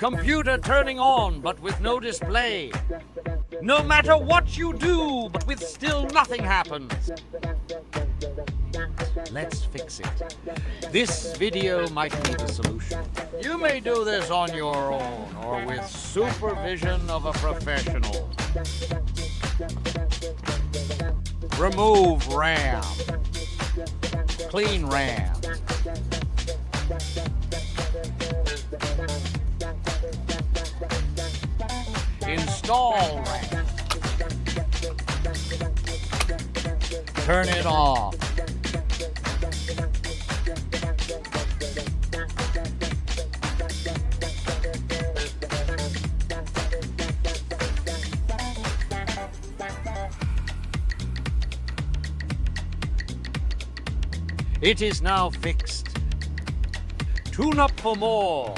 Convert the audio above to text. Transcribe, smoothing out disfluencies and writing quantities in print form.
Computer turning on, but with no display. No matter what you do, but with still nothing happens. Let's fix it. This video might be the solution. You may do this on your own or with supervision of a professional. Remove RAM. Clean RAM. Install RAM. Turn it off. It is now fixed. Tune up for more.